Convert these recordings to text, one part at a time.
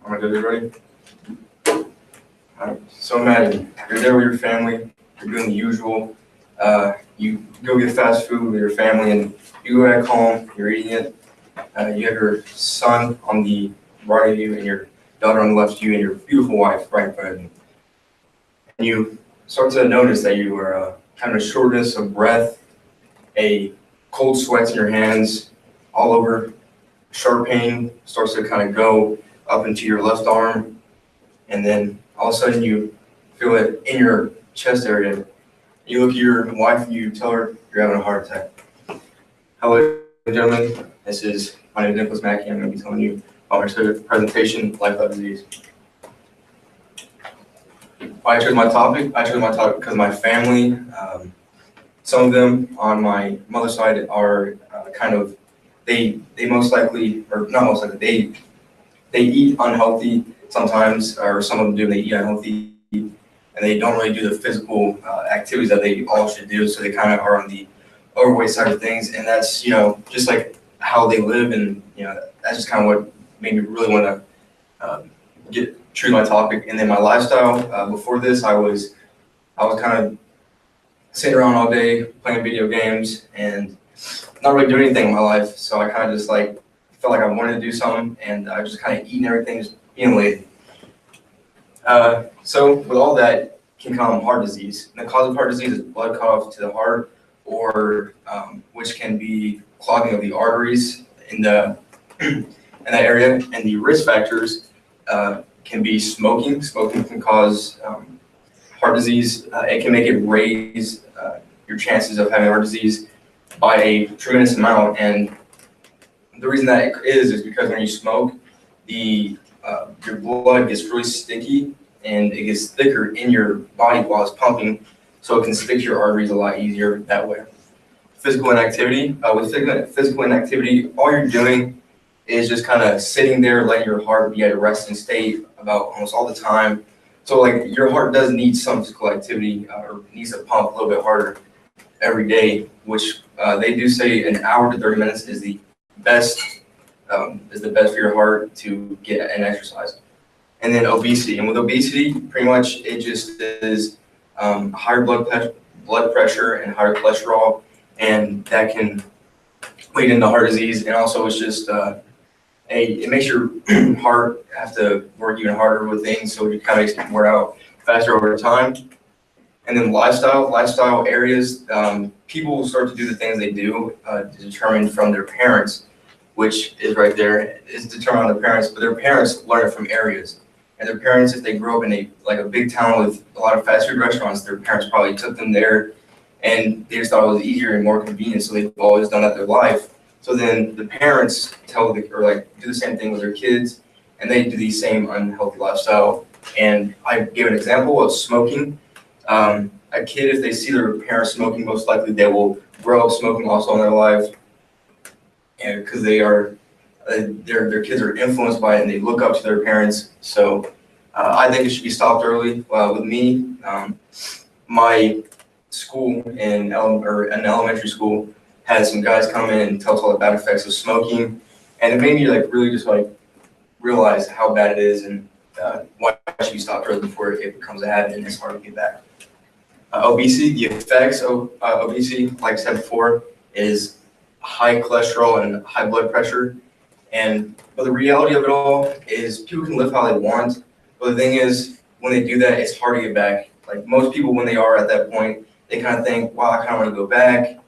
I'm gonna go get ready. So imagine you're there with your family, you're doing the usual. You go get fast food with your family, and you go back home, you're eating it. You have your son on the right of you, and your daughter on the left of you, and your beautiful wife right in front of you. And you start to notice that you are having a shortness of breath, a cold sweats in your hands, all over. Sharp pain starts to kind of go up into your left arm, and then all of a sudden you feel it in your chest area. You look at your wife and you tell her you're having a heart attack. Hello, gentlemen. My name is Macchia. I'm going to be telling you about my presentation, lifestyle disease. Why I chose my topic? I chose my topic because my family, some of them on my mother's side are they most likely, or not most likely, they eat unhealthy sometimes, or some of them do, they eat unhealthy, and they don't really do the physical activities that they all should do, so they kind of are on the overweight side of things, and that's, just like how they live, and, that's just kind of what made me really want to get true to my topic. And then my lifestyle, before this, I was kind of sitting around all day, playing video games, and not really doing anything in my life, so I kind of just felt like I wanted to do something, and I just kind of eating everything, just being lazy. So with all that can come heart disease. And the cause of heart disease is blood cutoff to the heart, or which can be clogging of the arteries in that area. And the risk factors can be smoking. Smoking can cause heart disease. It can make it raise your chances of having heart disease by a tremendous amount. And the reason that is because when you smoke, your blood gets really sticky and it gets thicker in your body while it's pumping, so it can stick to your arteries a lot easier that way. Physical inactivity. With physical inactivity, all you're doing is just kind of sitting there, letting your heart be at a resting state about almost all the time. So your heart does need some physical activity, or needs to pump a little bit harder every day, which they do say an hour to 30 minutes is the best for your heart to get an exercise. And then obesity. And with obesity, pretty much it just is higher blood pressure and higher cholesterol, and that can lead into heart disease. And also it's just it makes your heart have to work even harder with things, so it kind of makes it wear out faster over time. And then lifestyle areas, people will start to do the things they do determined from their parents, which is right there, is determined on their parents, but their parents learn it from areas. And their parents, if they grew up in a big town with a lot of fast food restaurants, their parents probably took them there, and they just thought it was easier and more convenient, so they've always done that their life. So then the parents do the same thing with their kids, and they do the same unhealthy lifestyle. And I gave an example of smoking. A kid, if they see their parents smoking, most likely they will grow up smoking also in their life, and because their kids are influenced by it and they look up to their parents. So I think it should be stopped early. With me, my school in elementary school had some guys come in and tell us all the bad effects of smoking, and it made me really just realize how bad it is, and why it should be stopped early before it becomes a habit and it's hard to get back. Obesity, the effects of obesity, like I said before, is high cholesterol and high blood pressure. But the reality of it all is people can live how they want, but the thing is, when they do that, it's hard to get back. Most people, when they are at that point, they kind of think, wow, I kind of want to go back.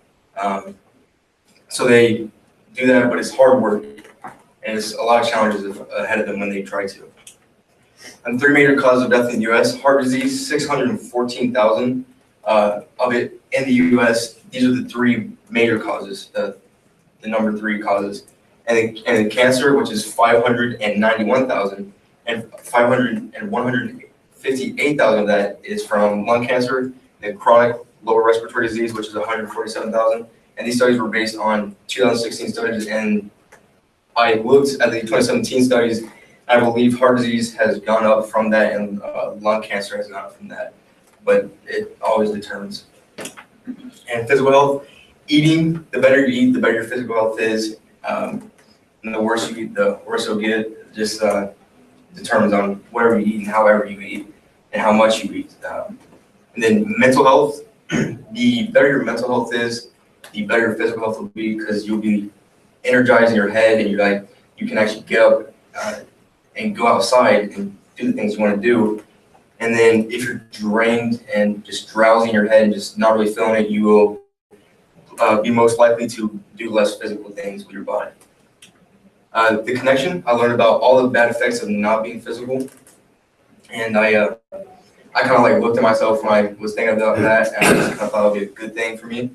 So they do that, but it's hard work, and it's a lot of challenges ahead of them when they try to. And 3 major causes of death in the U.S. Heart disease, 614,000 of it in the U.S. These are the 3 major causes, the number 3 causes. And then cancer, which is 591,000, and 158,000 of that is from lung cancer, and chronic lower respiratory disease, which is 147,000. And these studies were based on 2016 studies, and I looked at the 2017 studies. I believe heart disease has gone up from that, and lung cancer has gone up from that, but it always determines. And physical health, eating, the better you eat, the better your physical health is. And the worse you eat, the worse you'll get. Just determines on whatever you eat and however you eat and how much you eat. And then mental health, the better your mental health is, the better your physical health will be, because you'll be energized in your head and you can actually get up and go outside and do the things you want to do. And then if you're drained and just drowsy in your head and just not really feeling it, you will be most likely to do less physical things with your body. The connection, I learned about all the bad effects of not being physical. And I kind of like looked at myself when I was thinking about that, and I just kind of thought it would be a good thing for me.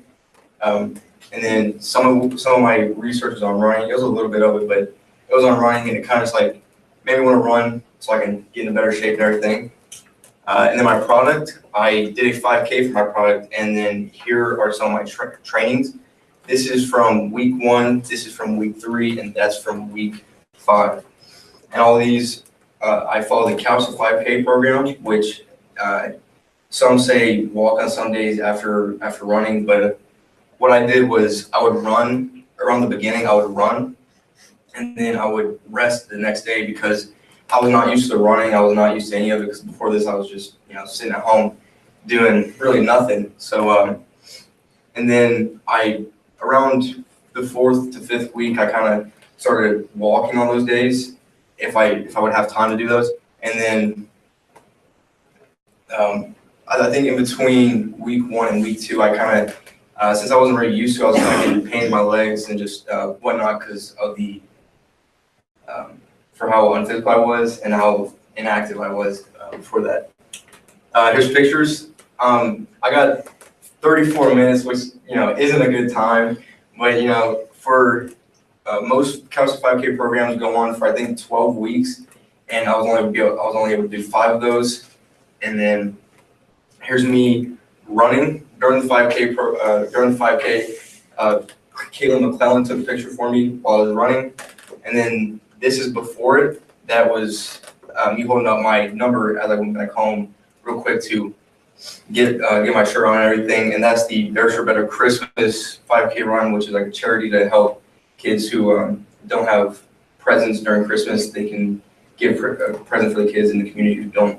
And then some of my research was on running. It was a little bit of it, but it was on running, and it kind of just like made me want to run so I can get in better shape and everything. And then my product, I did a 5K for my product, and then here are some of my trainings. This is from week 1, this is from week 3, and that's from week 5. And all these, I follow the Couch to 5K program, which some say walk on some days after running, but what I did was I would run around the beginning, I would run, and then I would rest the next day, because I was not used to running. I was not used to any of it, because before this I was just, sitting at home doing really nothing. So, and then around the 4th to 5th week, I kind of started walking on those days if I would have time to do those. And then I think in between week 1 and week 2, I kind of, since I wasn't really used to it, I was kind of getting pain in my legs and just whatnot, because of the for how unphysical I was and how inactive I was before that. Here's pictures. I got 34 minutes, which isn't a good time, but for most Couch to 5K programs go on for I think 12 weeks, and I was only able to do 5 of those. And then here's me running during the 5K. Caitlin McClellan took a picture for me while I was running, and then this is before it. That was me holding up my number as I went back home real quick to get my shirt on and everything. And that's the Better Shirt Better Christmas 5K run, which is like a charity to help kids who don't have presents during Christmas. They can give a present for the kids in the community who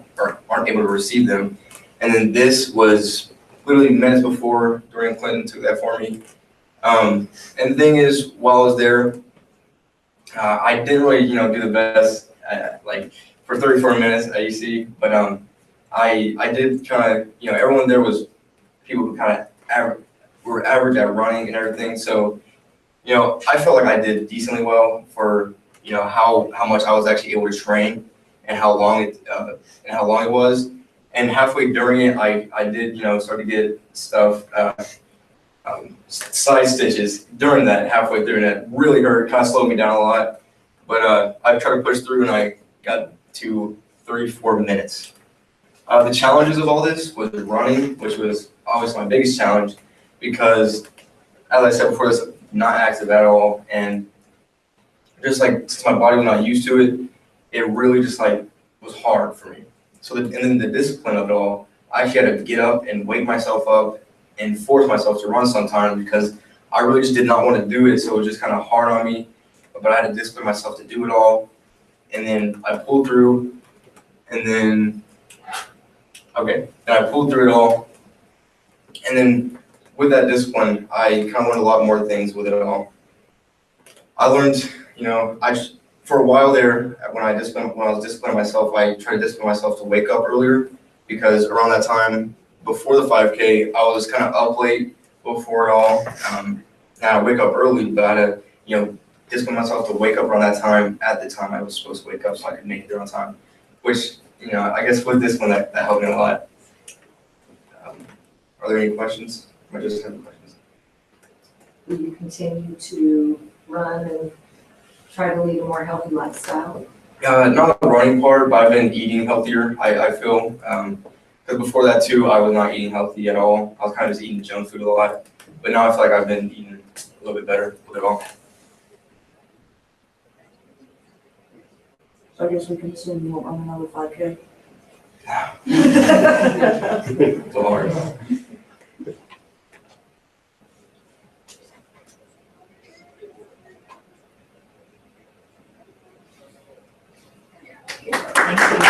aren't able to receive them. And then this was literally minutes before Dorian Clinton took that for me. And the thing is, while I was there, I didn't really, do the best, like for 34 minutes at UC, but I did kind of, everyone there was people who kind of were average at running and everything. So, I felt like I did decently well for, how much I was actually able to train and how long it was. And halfway during it, I did, start to get stuff. Side stitches during that, halfway through, and it really hurt, kind of slowed me down a lot. But I tried to push through, and I got to 34 minutes. The challenges of all this was running, which was obviously my biggest challenge, because, as I said before, it's not active at all, and just like since my body was not used to it, it really just like was hard for me. So, and then the discipline of it all, I actually had to get up and wake myself up and force myself to run sometimes, because I really just did not want to do it. So it was just kind of hard on me, but I had to discipline myself to do it all. And then I pulled through, and then, I pulled through it all. And then with that discipline, I kind of learned a lot more things with it all. I learned, for a while there, when I was disciplining myself, I tried to discipline myself to wake up earlier, because around that time, before the 5K, I was kind of up late before it all. Now I wake up early, but I had to, discipline myself to wake up around that time at the time I was supposed to wake up, so I could make it there on time. Which, I guess with this one, that helped me a lot. Are there any questions? I just have questions. Will you continue to run and try to lead a more healthy lifestyle? Not the running part, but I've been eating healthier, I feel. Because before that too, I was not eating healthy at all. I was kind of just eating junk food a lot. But now I feel like I've been eating a little bit better with it all. So I guess we can assume you won't run another 5K. So hard. Yeah. Thank you.